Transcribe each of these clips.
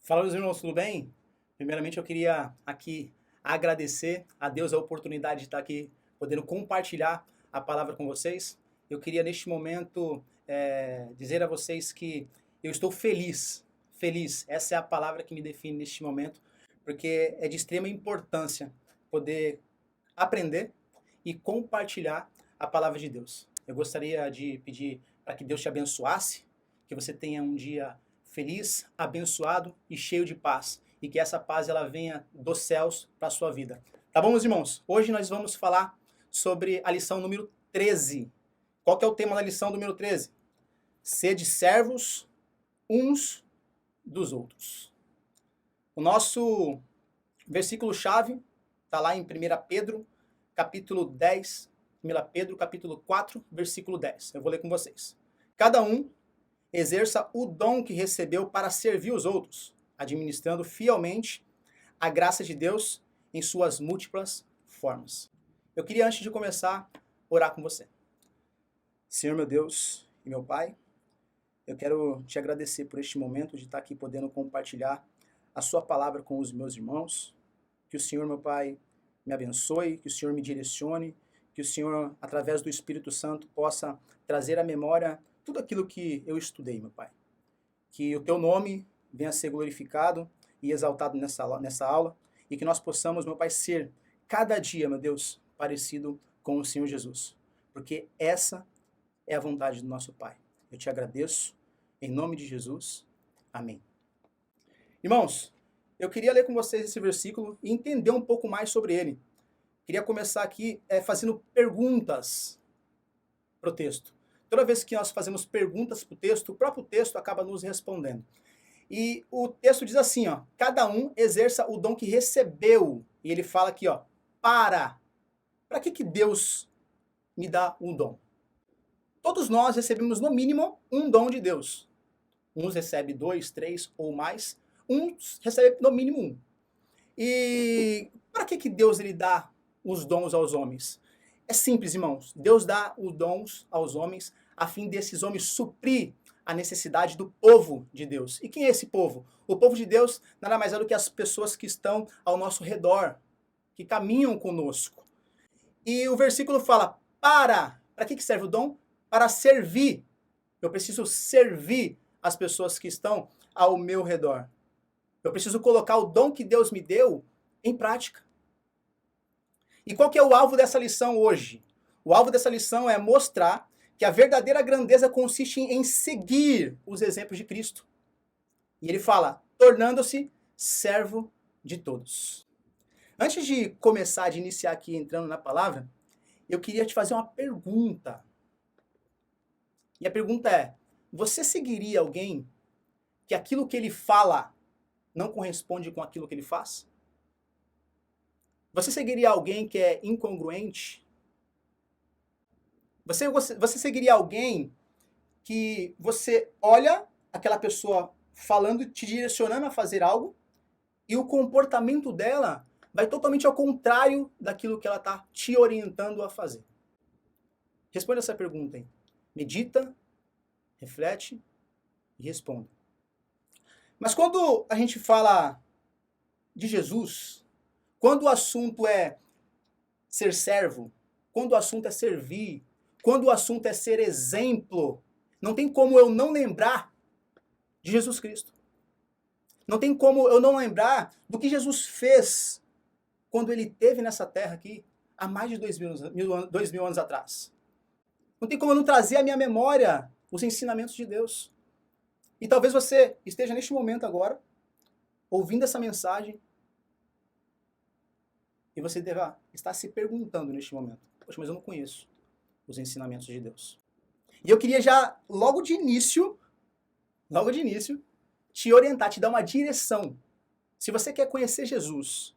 Fala, meus irmãos, tudo bem? Primeiramente, eu queria aqui agradecer a Deus a oportunidade de estar aqui podendo compartilhar a palavra com vocês. Eu queria, neste momento, dizer a vocês que eu estou feliz, feliz. Essa é a palavra que me define neste momento, porque é de extrema importância poder aprender e compartilhar a palavra de Deus. Eu gostaria de pedir para que Deus te abençoasse, que você tenha um dia feliz, abençoado e cheio de paz, e que essa paz ela venha dos céus para a sua vida. Tá bom, meus irmãos? Hoje nós vamos falar sobre a lição número 13. Qual que é o tema da lição número 13? Sede servos uns dos outros. O nosso versículo-chave está lá em 1 Pedro, capítulo 10, 1 Pedro, capítulo 4, versículo 10. Eu vou ler com vocês. Cada um exerça o dom que recebeu para servir os outros, administrando fielmente a graça de Deus em suas múltiplas formas. Eu queria, antes de começar, orar com você. Senhor, meu Deus e meu Pai, eu quero te agradecer por este momento de estar aqui podendo compartilhar a sua palavra com os meus irmãos. Que o Senhor, meu Pai, me abençoe, que o Senhor me direcione, que o Senhor, através do Espírito Santo, possa trazer à memória tudo aquilo que eu estudei, meu Pai. Que o teu nome venha a ser glorificado e exaltado nessa aula, e que nós possamos, meu Pai, ser cada dia, meu Deus, parecido com o Senhor Jesus. Porque essa é a vontade do nosso Pai. Eu te agradeço, em nome de Jesus. Amém. Irmãos, eu queria ler com vocês esse versículo e entender um pouco mais sobre ele. Queria começar aqui fazendo perguntas para o texto. Toda vez que nós fazemos perguntas para o texto, o próprio texto acaba nos respondendo. E o texto diz assim, ó, cada um exerça o dom que recebeu. E ele fala aqui, ó, para que Deus me dá um dom? Todos nós recebemos, no mínimo, um dom de Deus. Uns recebem 2, 3 ou mais. Uns recebem, no mínimo, um. E para que Deus ele dá os dons aos homens? É simples, irmãos. Deus dá os dons aos homens a fim desses homens suprir a necessidade do povo de Deus. E quem é esse povo? O povo de Deus nada mais é do que as pessoas que estão ao nosso redor, que caminham conosco. E o versículo fala, para que serve o dom? Para servir. Eu preciso servir as pessoas que estão ao meu redor. Eu preciso colocar o dom que Deus me deu em prática. E qual que é o alvo dessa lição hoje? O alvo dessa lição é mostrar que a verdadeira grandeza consiste em seguir os exemplos de Cristo. E ele fala, tornando-se servo de todos. Antes de começar, de iniciar aqui entrando na palavra, eu queria te fazer uma pergunta. E a pergunta é, você seguiria alguém que aquilo que ele fala não corresponde com aquilo que ele faz? Você seguiria alguém que é incongruente? Você seguiria alguém que você olha aquela pessoa falando, te direcionando a fazer algo, e o comportamento dela vai totalmente ao contrário daquilo que ela está te orientando a fazer? Responda essa pergunta, hein? Medita, reflete e responda. Mas quando a gente fala de Jesus, quando o assunto é ser servo, quando o assunto é servir, quando o assunto é ser exemplo, não tem como eu não lembrar de Jesus Cristo. Não tem como eu não lembrar do que Jesus fez quando ele esteve nessa terra aqui, há mais de 2.000 anos atrás. Não tem como eu não trazer à minha memória os ensinamentos de Deus. E talvez você esteja neste momento agora, ouvindo essa mensagem, e você deva estar se perguntando neste momento, poxa, mas eu não conheço os ensinamentos de Deus. E eu queria já, logo de início, te orientar, te dar uma direção. Se você quer conhecer Jesus,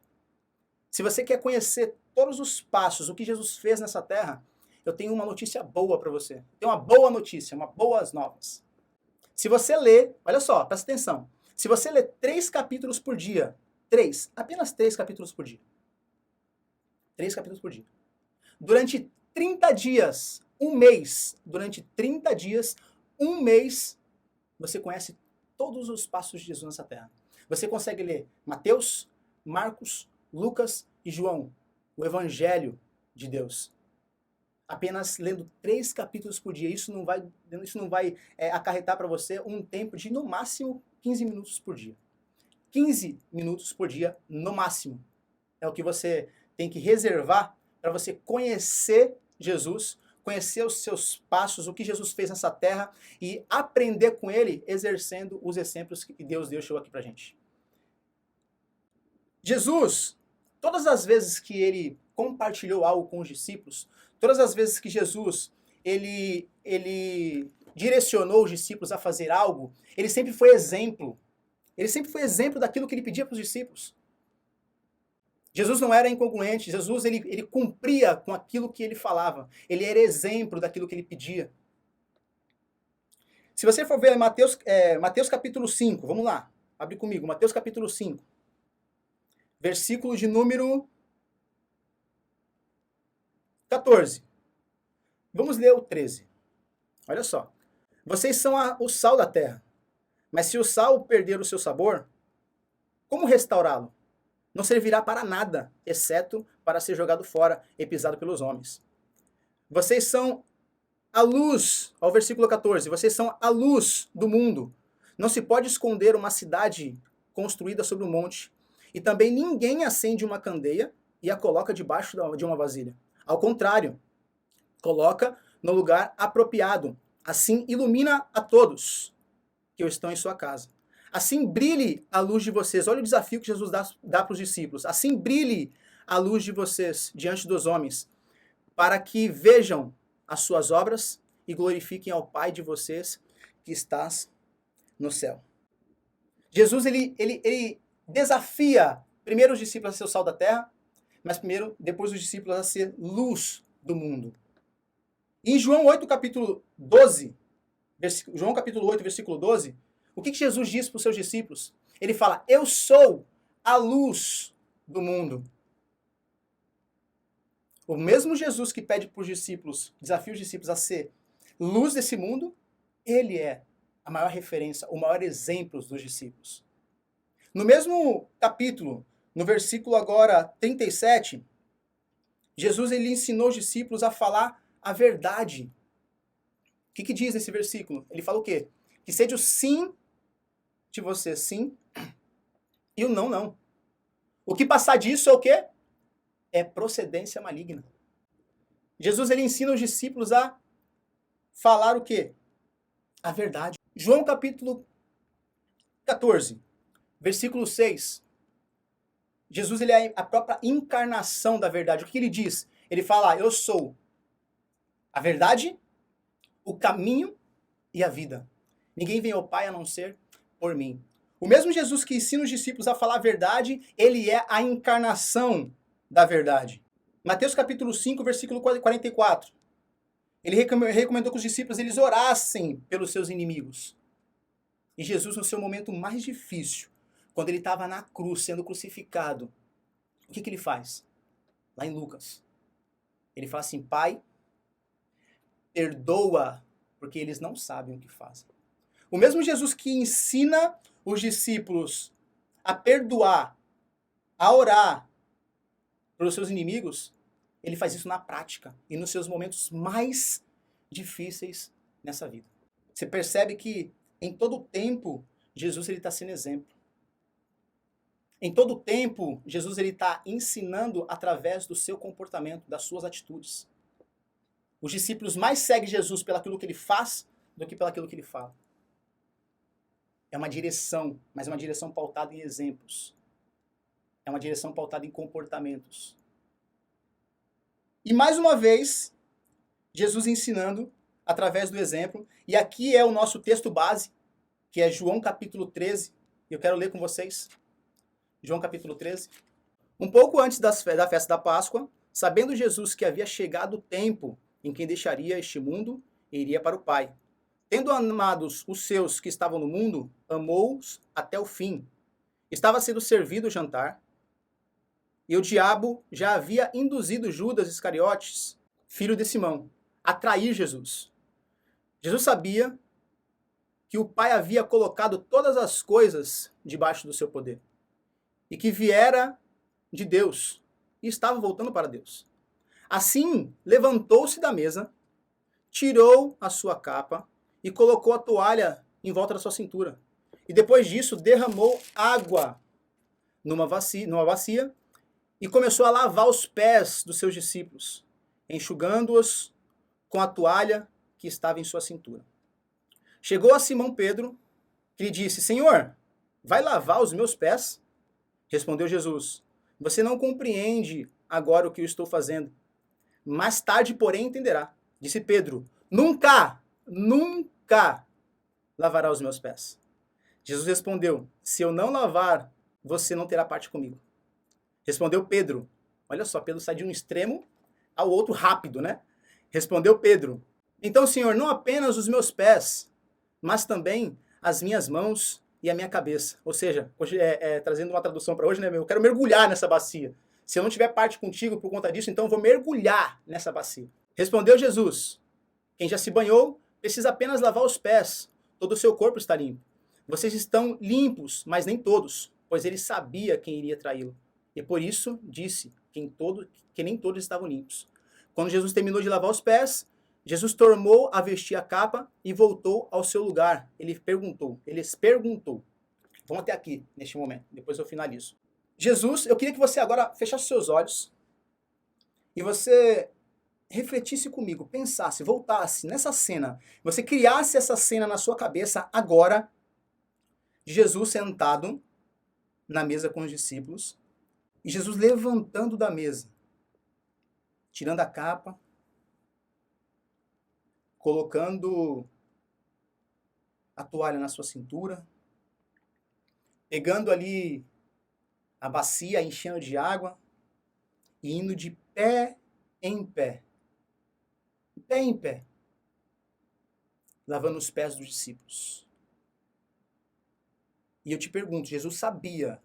se você quer conhecer todos os passos, o que Jesus fez nessa terra, eu tenho uma notícia boa para você. Tenho uma boa notícia, boas novas. Se você ler, olha só, presta atenção. Se você ler 3 capítulos por dia, apenas 3 capítulos por dia. 3 capítulos por dia. Durante 30 dias, um mês, você conhece todos os passos de Jesus nessa terra. Você consegue ler Mateus, Marcos, Lucas e João, o Evangelho de Deus. Apenas lendo 3 capítulos por dia. Isso não vai acarretar para você um tempo de, no máximo, 15 minutos por dia. 15 minutos por dia, no máximo. É o que você tem que reservar para você conhecer Jesus, conhecer os seus passos, o que Jesus fez nessa terra e aprender com ele, exercendo os exemplos que Deus deixou aqui para a gente. Jesus, todas as vezes que ele compartilhou algo com os discípulos, todas as vezes que Jesus ele direcionou os discípulos a fazer algo, ele sempre foi exemplo. Ele sempre foi exemplo daquilo que ele pedia para os discípulos. Jesus não era incongruente, Jesus ele cumpria com aquilo que ele falava. Ele era exemplo daquilo que ele pedia. Se você for ver Mateus capítulo 5, vamos lá, abre comigo, Mateus capítulo 5, versículo de número 14. Vamos ler o 13. Olha só. Vocês são o sal da terra, mas se o sal perder o seu sabor, como restaurá-lo? Não servirá para nada, exceto para ser jogado fora e pisado pelos homens. Vocês são a luz, ao versículo 14, vocês são a luz do mundo. Não se pode esconder uma cidade construída sobre um monte. E também ninguém acende uma candeia e a coloca debaixo de uma vasilha. Ao contrário, coloca no lugar apropriado. Assim ilumina a todos que estão em sua casa. Assim brilhe a luz de vocês. Olha o desafio que Jesus dá para os discípulos. Assim brilhe a luz de vocês diante dos homens, para que vejam as suas obras e glorifiquem ao Pai de vocês que estás no céu. Jesus ele desafia primeiro os discípulos a ser o sal da terra, mas depois os discípulos a ser luz do mundo. Em João 8, capítulo 12, João capítulo 8, versículo 12, o que Jesus diz para os seus discípulos? Ele fala, eu sou a luz do mundo. O mesmo Jesus que pede para os discípulos, desafia os discípulos a ser luz desse mundo, ele é a maior referência, o maior exemplo dos discípulos. No mesmo capítulo, no versículo agora 37, Jesus ele ensinou os discípulos a falar a verdade. O que diz nesse versículo? Ele fala o quê? Que seja o sim de você, sim, e o não, não. O que passar disso é o quê? É procedência maligna. Jesus ele ensina os discípulos a falar o quê? A verdade. João capítulo 14, versículo 6. Jesus ele é a própria encarnação da verdade. O que ele diz? Ele fala, eu sou a verdade, o caminho e a vida. Ninguém vem ao Pai a não ser por mim. O mesmo Jesus que ensina os discípulos a falar a verdade, ele é a encarnação da verdade. Mateus capítulo 5, versículo 44. Ele recomendou que os discípulos eles orassem pelos seus inimigos. E Jesus, no seu momento mais difícil, quando ele estava na cruz, sendo crucificado, o que ele faz? Lá em Lucas. Ele fala assim, Pai, perdoa, porque eles não sabem o que fazem. O mesmo Jesus que ensina os discípulos a perdoar, a orar pelos seus inimigos, ele faz isso na prática e nos seus momentos mais difíceis nessa vida. Você percebe que em todo o tempo, Jesus está sendo exemplo. Em todo o tempo, Jesus está ensinando através do seu comportamento, das suas atitudes. Os discípulos mais seguem Jesus pelaquilo que ele faz do que pelaquilo que ele fala. É uma direção, mas é uma direção pautada em exemplos. É uma direção pautada em comportamentos. E mais uma vez, Jesus ensinando através do exemplo. E aqui é o nosso texto base, que é João capítulo 13. Eu quero ler com vocês. João capítulo 13. Um pouco antes da festa da Páscoa, sabendo Jesus que havia chegado o tempo em que deixaria este mundo e iria para o Pai. Tendo amados os seus que estavam no mundo, amou-os até o fim. Estava sendo servido o jantar, e o diabo já havia induzido Judas Iscariotes, filho de Simão, a trair Jesus. Jesus sabia que o Pai havia colocado todas as coisas debaixo do seu poder e que viera de Deus e estava voltando para Deus. Assim, levantou-se da mesa, tirou a sua capa e colocou a toalha em volta da sua cintura. E depois disso, derramou água numa bacia e começou a lavar os pés dos seus discípulos, enxugando-os com a toalha que estava em sua cintura. Chegou a Simão Pedro, que lhe disse: Senhor, vai lavar os meus pés? Respondeu Jesus: Você não compreende agora o que eu estou fazendo. Mais tarde, porém, entenderá. Disse Pedro: Nunca, nunca lavará os meus pés. Jesus respondeu: Se eu não lavar, você não terá parte comigo. Respondeu Pedro. Olha só, Pedro sai de um extremo ao outro rápido, né? Respondeu Pedro: Então, Senhor, não apenas os meus pés, mas também as minhas mãos e a minha cabeça. Ou seja, hoje trazendo uma tradução para hoje, né, eu quero mergulhar nessa bacia. Se eu não tiver parte contigo por conta disso, então eu vou mergulhar nessa bacia. Respondeu Jesus: Quem já se banhou precisa apenas lavar os pés. Todo o seu corpo está limpo. Vocês estão limpos, mas nem todos, pois ele sabia quem iria traí-lo. E por isso disse que nem todos estavam limpos. Quando Jesus terminou de lavar os pés, Jesus tornou a vestir a capa e voltou ao seu lugar. Eles perguntou. Vamos até aqui, neste momento, depois eu finalizo. Jesus, eu queria que você agora fechasse seus olhos e você refletisse comigo, pensasse, voltasse nessa cena, você criasse essa cena na sua cabeça agora, de Jesus sentado na mesa com os discípulos e Jesus levantando da mesa, tirando a capa, colocando a toalha na sua cintura, pegando ali a bacia, enchendo de água e indo de pé em pé, lavando os pés dos discípulos. E eu te pergunto, Jesus sabia,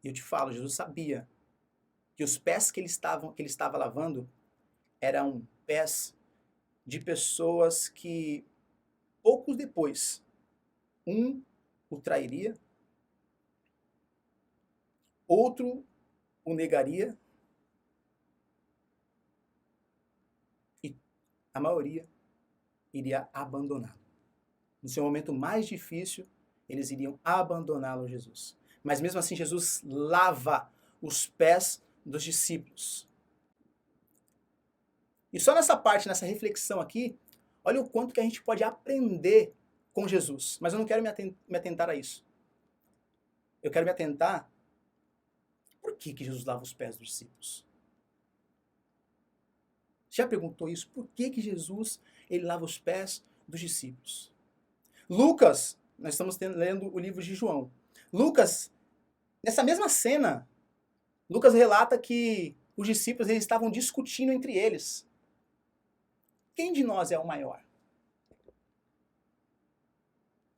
e eu te falo, Jesus sabia que os pés que ele estava lavando eram pés de pessoas que poucos depois, um o trairia, outro o negaria e a maioria iria abandoná-lo. No seu momento mais difícil, eles iriam abandoná-lo, Jesus. Mas mesmo assim, Jesus lava os pés dos discípulos. E só nessa parte, nessa reflexão aqui, olha o quanto que a gente pode aprender com Jesus. Mas eu não quero me atentar a isso. Eu quero me atentar por que Jesus lava os pés dos discípulos. Já perguntou isso? Por que Jesus ele lava os pés dos discípulos? Lucas, nós estamos lendo o livro de João. Lucas, nessa mesma cena, Lucas relata que os discípulos eles estavam discutindo entre eles. Quem de nós é o maior?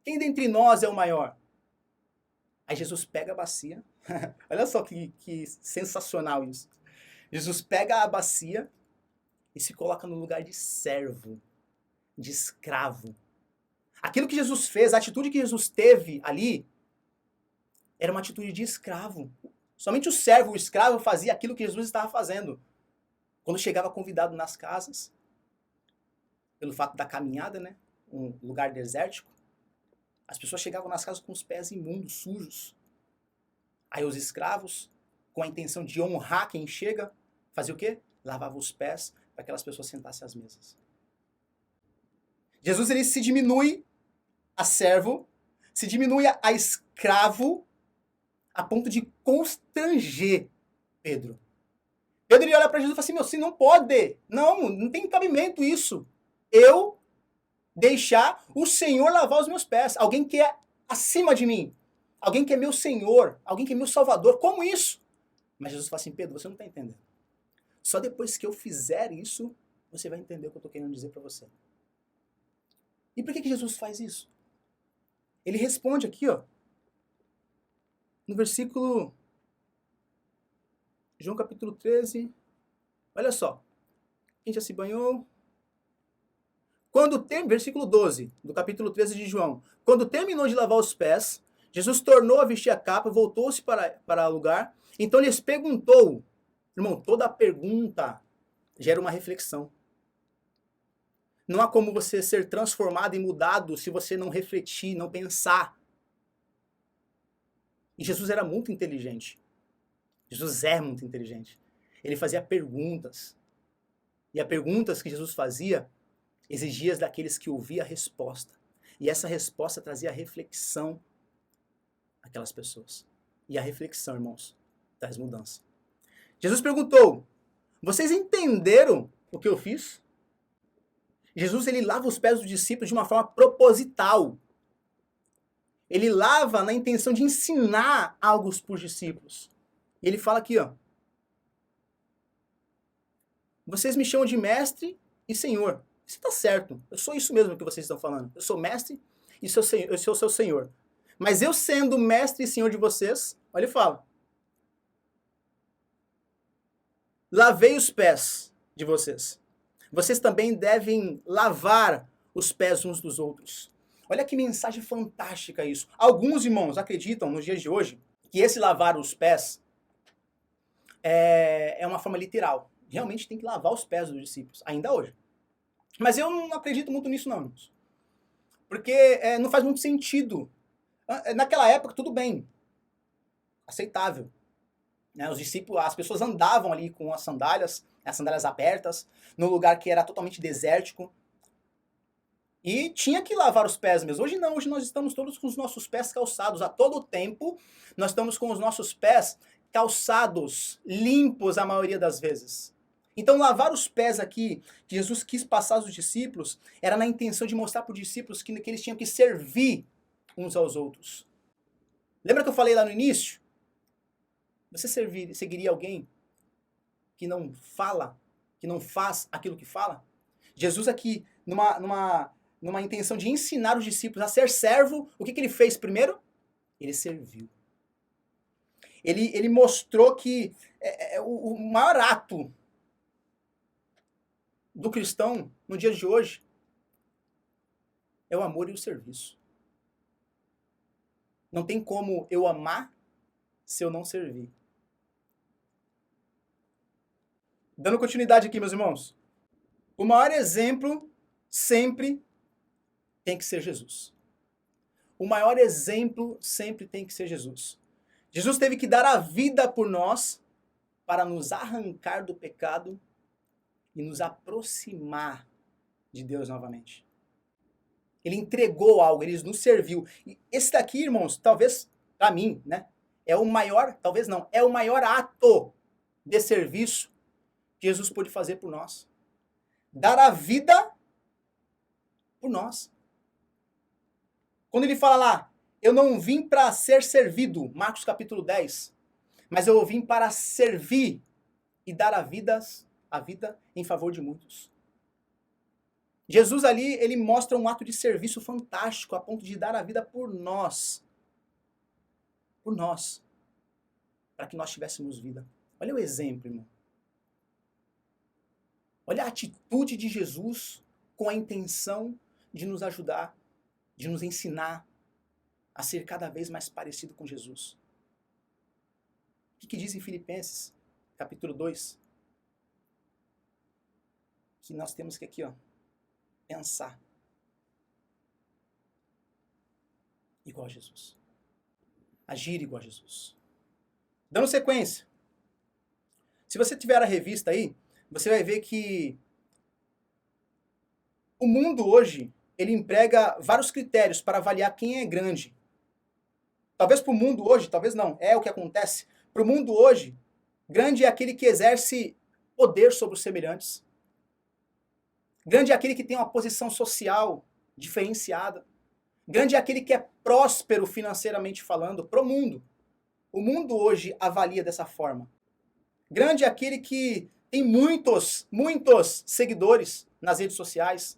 Quem dentre nós é o maior? Aí Jesus pega a bacia. Olha só que sensacional isso. Jesus pega a bacia e se coloca no lugar de servo, de escravo. Aquilo que Jesus fez, a atitude que Jesus teve ali, era uma atitude de escravo. Somente o servo, o escravo, fazia aquilo que Jesus estava fazendo. Quando chegava convidado nas casas, pelo fato da caminhada, né? Um lugar desértico, as pessoas chegavam nas casas com os pés imundos, sujos. Aí os escravos, com a intenção de honrar quem chega, faziam o quê? Lavavam os pés para que aquelas pessoas sentassem às mesas. Jesus ele se diminui a servo, se diminui a escravo, a ponto de constranger Pedro. Pedro ele olha para Jesus e fala assim, meu, você não pode, não tem cabimento isso. Eu deixar o Senhor lavar os meus pés. Alguém que é acima de mim. Alguém que é meu Senhor. Alguém que é meu Salvador. Como isso? Mas Jesus fala assim, Pedro, você não está entendendo. Só depois que eu fizer isso, você vai entender o que eu estou querendo dizer para você. E por que Jesus faz isso? Ele responde aqui, ó, no versículo João capítulo 13. Olha só. Quem já se banhou? Versículo 12, do capítulo 13 de João. Quando terminou de lavar os pés, Jesus tornou a vestir a capa, voltou-se para o lugar. Então lhes perguntou, irmão, toda pergunta gera uma reflexão. Não há como você ser transformado e mudado se você não refletir, não pensar. E Jesus era muito inteligente. Jesus é muito inteligente. Ele fazia perguntas. E as perguntas que Jesus fazia exigia daqueles que ouviam a resposta. E essa resposta trazia reflexão àquelas pessoas. E a reflexão, irmãos, traz mudança. Jesus perguntou, vocês entenderam o que eu fiz? Jesus, ele lava os pés dos discípulos de uma forma proposital. Ele lava na intenção de ensinar algo para os discípulos. E ele fala aqui, ó. Vocês me chamam de mestre e senhor. Isso está certo. Eu sou isso mesmo que vocês estão falando. Eu sou mestre e eu sou seu senhor. Mas eu sendo mestre e senhor de vocês, olha, ele fala. Lavei os pés de vocês. Vocês também devem lavar os pés uns dos outros. Olha que mensagem fantástica isso. Alguns irmãos acreditam, nos dias de hoje, que esse lavar os pés é uma forma literal. Realmente tem que lavar os pés dos discípulos, ainda hoje. Mas eu não acredito muito nisso, não, irmãos. Porque não faz muito sentido. Naquela época, tudo bem. Aceitável. Né? Os discípulos, as pessoas andavam ali com as sandálias abertas, num lugar que era totalmente desértico. E tinha que lavar os pés mesmo. Hoje não, hoje nós estamos todos com os nossos pés calçados. A todo tempo, nós estamos com os nossos pés calçados, limpos a maioria das vezes. Então, lavar os pés aqui, que Jesus quis passar aos discípulos, era na intenção de mostrar para os discípulos que eles tinham que servir uns aos outros. Lembra que eu falei lá no início? Você seguiria alguém que não fala, que não faz aquilo que fala? Jesus aqui, numa intenção de ensinar os discípulos a ser servo, o que ele fez primeiro? Ele serviu. Ele mostrou que o maior ato do cristão, no dia de hoje, é o amor e o serviço. Não tem como eu amar se eu não servir. Dando continuidade aqui, meus irmãos. O maior exemplo sempre tem que ser Jesus. O maior exemplo sempre tem que ser Jesus. Jesus teve que dar a vida por nós para nos arrancar do pecado e nos aproximar de Deus novamente. Ele entregou algo, ele nos serviu. E esse daqui, irmãos, talvez, para mim, né, é o maior, talvez não, é o maior ato de serviço que Jesus pôde fazer por nós. Dar a vida por nós. Quando ele fala lá, eu não vim para ser servido, Marcos capítulo 10, mas eu vim para servir e dar a vida em favor de muitos. Jesus ali, ele mostra um ato de serviço fantástico, a ponto de dar a vida por nós. Por nós. Para que nós tivéssemos vida. Olha o exemplo, irmão. Olha a atitude de Jesus com a intenção de nos ajudar, de nos ensinar a ser cada vez mais parecido com Jesus. O que diz em Filipenses, capítulo 2? Que nós temos que aqui, ó, pensar igual a Jesus. Agir igual a Jesus. Dando sequência. Se você tiver a revista aí, você vai ver que o mundo hoje, ele emprega vários critérios para avaliar quem é grande. Talvez para o mundo hoje, talvez não, é o que acontece. Para o mundo hoje, grande é aquele que exerce poder sobre os semelhantes. Grande é aquele que tem uma posição social diferenciada. Grande é aquele que é próspero financeiramente falando, pro mundo. O mundo hoje avalia dessa forma. Grande é aquele que tem muitos seguidores nas redes sociais.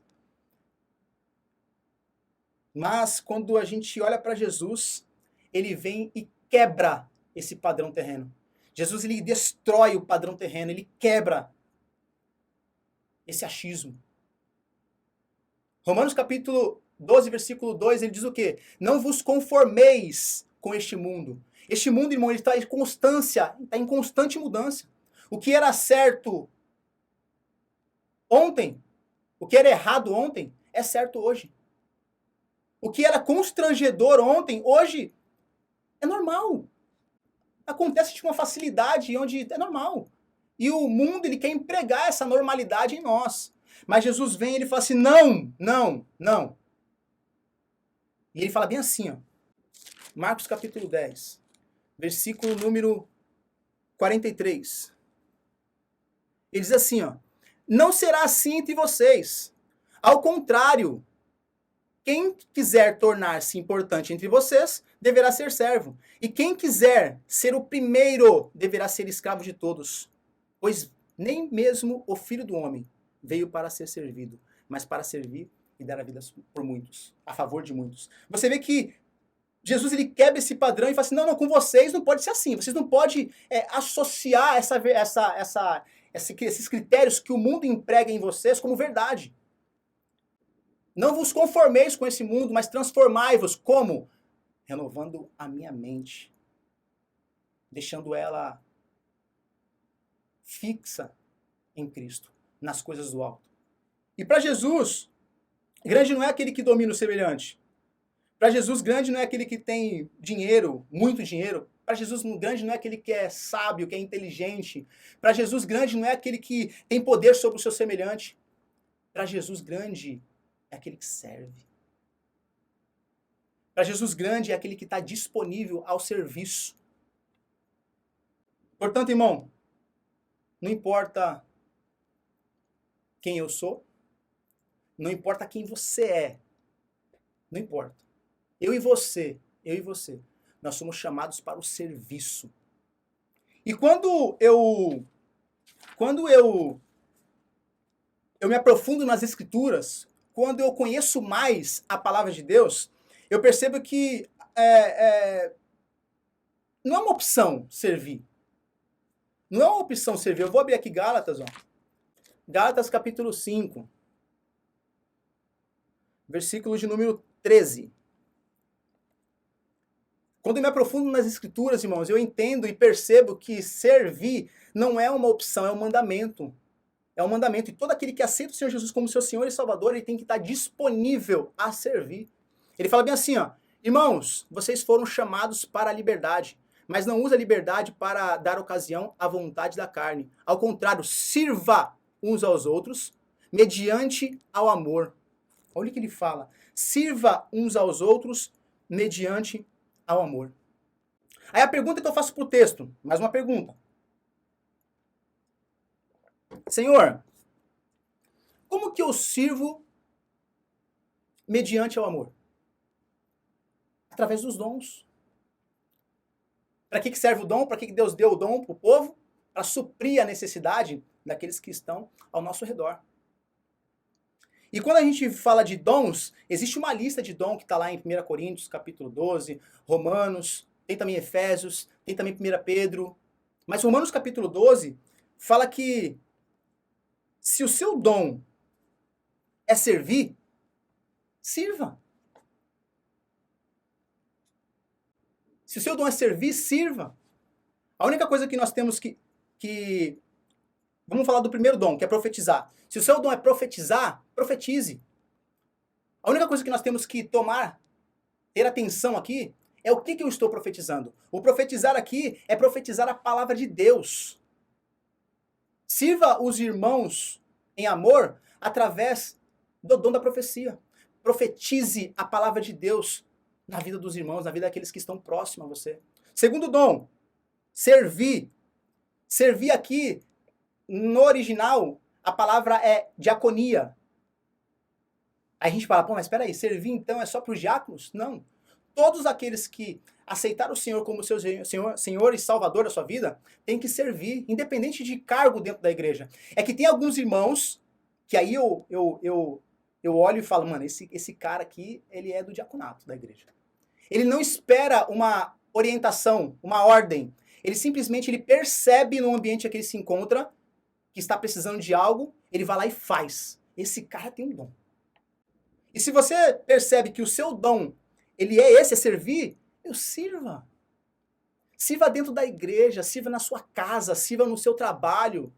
Mas quando a gente olha para Jesus, ele vem e quebra esse padrão terreno. Jesus, ele destrói o padrão terreno, ele quebra esse achismo. Romanos capítulo 12, versículo 2, ele diz o quê? Não vos conformeis com este mundo. Este mundo, irmão, ele está em constância, está em constante mudança. O que era certo ontem, o que era errado ontem, é certo hoje. O que era constrangedor ontem, hoje é normal. Acontece de uma facilidade onde é normal. E o mundo, ele quer empregar essa normalidade em nós. Mas Jesus vem e ele fala assim, não, não, não. E ele fala bem assim, ó. Marcos capítulo 10, versículo número 43. Ele diz assim, ó. Não será assim entre vocês. Ao contrário, quem quiser tornar-se importante entre vocês, deverá ser servo. E quem quiser ser o primeiro, deverá ser escravo de todos. Pois nem mesmo o Filho do Homem veio para ser servido, mas para servir e dar a vida por muitos, a favor de muitos. Você vê que Jesus ele quebra esse padrão e fala assim, não, com vocês não pode ser assim. Vocês não podem associar esses critérios que o mundo emprega em vocês como verdade. Não vos conformeis com esse mundo, mas transformai-vos como? Renovando a minha mente. Deixando ela fixa em Cristo, nas coisas do alto. E para Jesus, grande não é aquele que domina o semelhante. Para Jesus, grande não é aquele que tem dinheiro, muito dinheiro. Para Jesus, grande não é aquele que é sábio, que é inteligente. Para Jesus, grande não é aquele que tem poder sobre o seu semelhante. Para Jesus, grande é aquele que serve. Para Jesus, grande é aquele que está disponível ao serviço. Portanto, irmão, não importa quem eu sou, não importa quem você é, não importa. Eu e você, nós somos chamados para o serviço. E quando eu me aprofundo nas Escrituras, quando eu conheço mais a palavra de Deus, eu percebo que não é uma opção servir. Não é uma opção servir. Eu vou abrir aqui Gálatas, ó. Gálatas capítulo 5, versículo de número 13. Quando eu me aprofundo nas Escrituras, irmãos, eu entendo e percebo que servir não é uma opção, é um mandamento. É um mandamento. E todo aquele que aceita o Senhor Jesus como seu Senhor e Salvador, ele tem que estar disponível a servir. Ele fala bem assim, ó. Irmãos, vocês foram chamados para a liberdade, mas não use a liberdade para dar ocasião à vontade da carne. Ao contrário, sirva uns aos outros mediante ao amor. Olha o que ele fala. Sirva uns aos outros mediante ao amor. Aí a pergunta que eu faço pro texto, mais uma pergunta. Senhor, como que eu sirvo mediante ao amor? Através dos dons. Para que serve o dom? Para que Deus deu o dom para o povo? Para suprir a necessidade daqueles que estão ao nosso redor. E quando a gente fala de dons, existe uma lista de dom que está lá em 1 Coríntios, capítulo 12, Romanos, tem também Efésios, tem também 1 Pedro. Mas Romanos, capítulo 12, fala que se o seu dom é servir, sirva. Se o seu dom é servir, sirva. A única coisa que nós temos que... Vamos falar do primeiro dom, que é profetizar. Se o seu dom é profetizar, profetize. A única coisa que nós temos que ter atenção aqui, é o que eu estou profetizando. O profetizar aqui é profetizar a palavra de Deus. Sirva os irmãos em amor através do dom da profecia. Profetize a palavra de Deus na vida dos irmãos, na vida daqueles que estão próximos a você. Segundo dom, servir. Servir aqui, no original, a palavra é diaconia. Aí a gente fala, mas espera aí, servir então é só para os diáconos? Não. Todos aqueles que aceitaram o Senhor como seu Senhor e Salvador da sua vida, têm que servir, independente de cargo dentro da igreja. É que tem alguns irmãos que aí eu olho e falo, mano, esse cara aqui, ele é do diaconato da igreja. Ele não espera uma orientação, uma ordem. Ele simplesmente percebe no ambiente que ele se encontra, que está precisando de algo, ele vai lá e faz. Esse cara tem um dom. E se você percebe que o seu dom, ele é esse, é servir, sirva. Sirva dentro da igreja, sirva na sua casa, sirva no seu trabalho.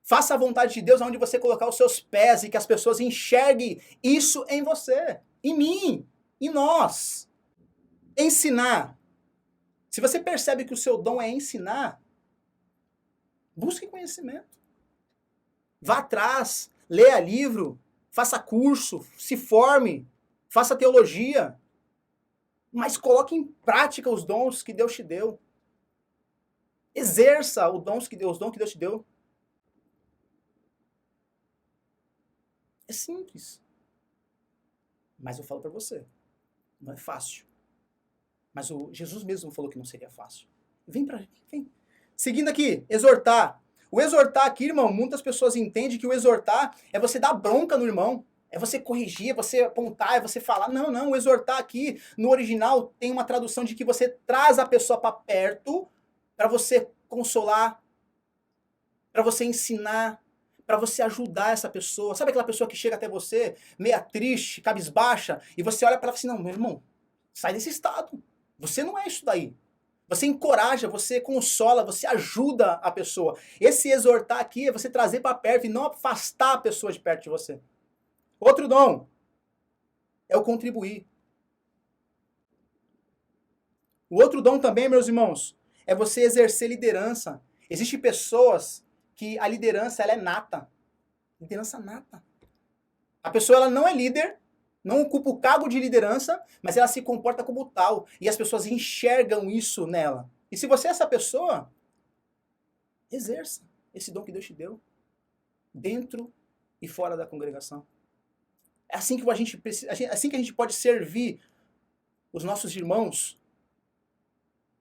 Faça a vontade de Deus onde você colocar os seus pés e que as pessoas enxerguem isso em você, em mim, em nós. Ensinar. Se você percebe que o seu dom é ensinar, busque conhecimento. Vá atrás, leia livro, faça curso, se forme, faça teologia. Mas coloque em prática os dons que Deus te deu. Exerça os dons que Deus te deu. É simples. Mas eu falo para você, não é fácil. Mas Jesus mesmo falou que não seria fácil. Vem. Seguindo aqui, exortar. O exortar aqui, irmão, muitas pessoas entendem que o exortar é você dar bronca no irmão. É você corrigir, é você apontar, é você falar. Não, o exortar aqui, no original, tem uma tradução de que você traz a pessoa para perto para você consolar, para você ensinar, para você ajudar essa pessoa. Sabe aquela pessoa que chega até você, meia triste, cabisbaixa, e você olha para ela e fala assim, não, meu irmão, sai desse estado. Você não é isso daí. Você encoraja, você consola, você ajuda a pessoa. Esse exortar aqui é você trazer para perto e não afastar a pessoa de perto de você. Outro dom é o contribuir. O outro dom também, meus irmãos, é você exercer liderança. Existem pessoas que a liderança ela é nata. Liderança nata. A pessoa ela não é líder, não ocupa o cargo de liderança, mas ela se comporta como tal. E as pessoas enxergam isso nela. E se você é essa pessoa, exerça esse dom que Deus te deu. Dentro e fora da congregação. É assim que a gente precisa, assim que a gente pode servir os nossos irmãos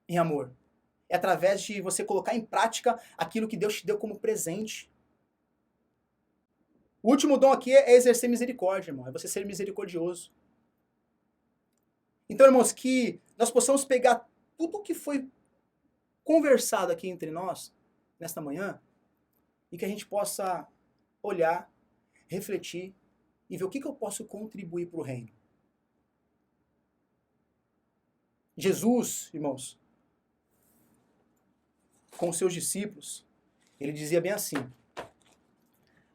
em amor. É através de você colocar em prática aquilo que Deus te deu como presente. O último dom aqui é exercer misericórdia, irmão. É você ser misericordioso. Então, irmãos, que nós possamos pegar tudo o que foi conversado aqui entre nós, nesta manhã, e que a gente possa olhar, refletir, e ver o que eu posso contribuir para o reino. Jesus, irmãos, com os seus discípulos, ele dizia bem assim,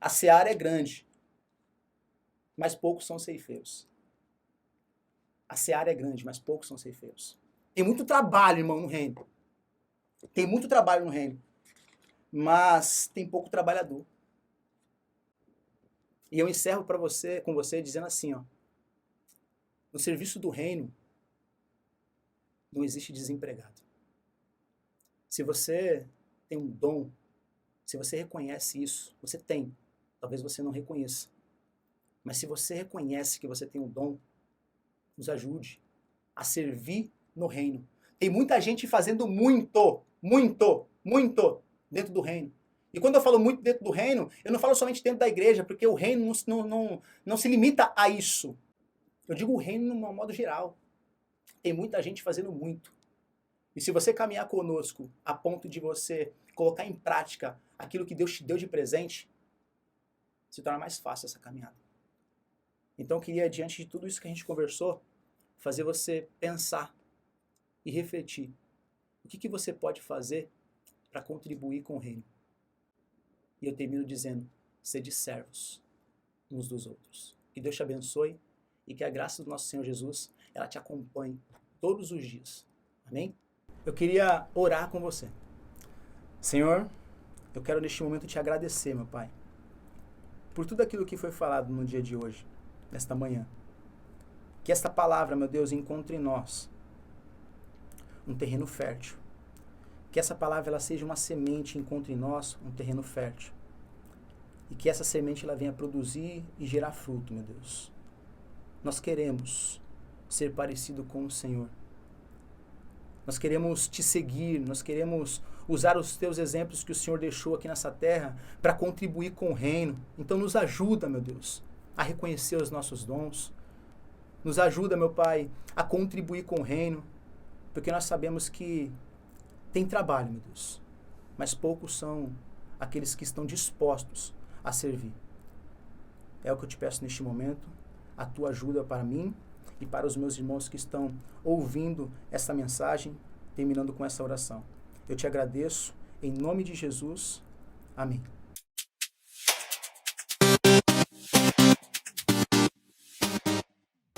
a seara é grande, mas poucos são ceifeiros. A seara é grande, mas poucos são ceifeiros. Tem muito trabalho, irmão, no reino. Tem muito trabalho no reino, mas tem pouco trabalhador. E eu encerro com você dizendo assim, ó, no serviço do reino não existe desempregado. Se você tem um dom, se você reconhece isso, você tem, talvez você não reconheça. Mas se você reconhece que você tem um dom, nos ajude a servir no reino. Tem muita gente fazendo muito dentro do reino. E quando eu falo muito dentro do reino, eu não falo somente dentro da igreja, porque o reino não se limita a isso. Eu digo o reino de um modo geral. Tem muita gente fazendo muito. E se você caminhar conosco a ponto de você colocar em prática aquilo que Deus te deu de presente, se torna mais fácil essa caminhada. Então eu queria, diante de tudo isso que a gente conversou, fazer você pensar e refletir. O que você pode fazer para contribuir com o reino? E eu termino dizendo, sede servos uns dos outros. Que Deus te abençoe e que a graça do nosso Senhor Jesus, ela te acompanhe todos os dias. Amém? Eu queria orar com você. Senhor, eu quero neste momento te agradecer, meu Pai, por tudo aquilo que foi falado no dia de hoje, nesta manhã. Que esta palavra, meu Deus, encontre em nós um terreno fértil. Que essa palavra ela seja uma semente e encontre em nós um terreno fértil. E que essa semente ela venha produzir e gerar fruto, meu Deus. Nós queremos ser parecido com o Senhor. Nós queremos te seguir, nós queremos usar os teus exemplos que o Senhor deixou aqui nessa terra para contribuir com o reino. Então nos ajuda, meu Deus, a reconhecer os nossos dons. Nos ajuda, meu Pai, a contribuir com o reino, porque nós sabemos que tem trabalho, meu Deus, mas poucos são aqueles que estão dispostos a servir. É o que eu te peço neste momento. a tua ajuda para mim e para os meus irmãos que estão ouvindo essa mensagem, terminando com essa oração. Eu te agradeço, em nome de Jesus. Amém.